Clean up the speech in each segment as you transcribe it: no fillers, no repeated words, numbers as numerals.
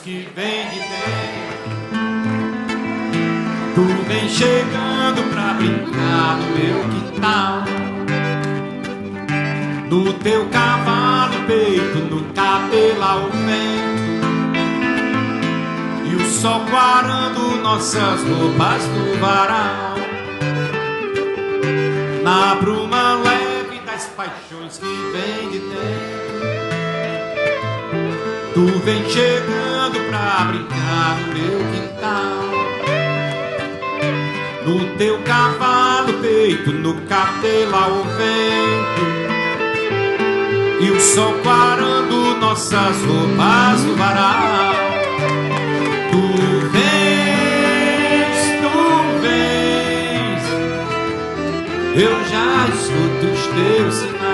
que vem de dentro. Tu vem chegando pra brincar no meu quintal, no teu cavalo peito, no cabelo ao vento, e o sol quarando nossas roupas no varal, na bruma leve das paixões que vem de dentro. Tu vem chegando pra brincar no meu quintal, no teu cavalo peito, no cabelo ao vento, e o sol clarando nossas roupas no varal. Tu vens, eu já escuto os teus sinais.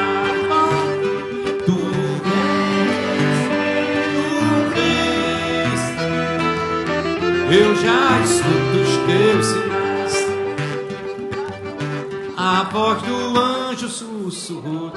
Tu vens, eu já escuto os teus sinais. A voz do anjo sussurrou.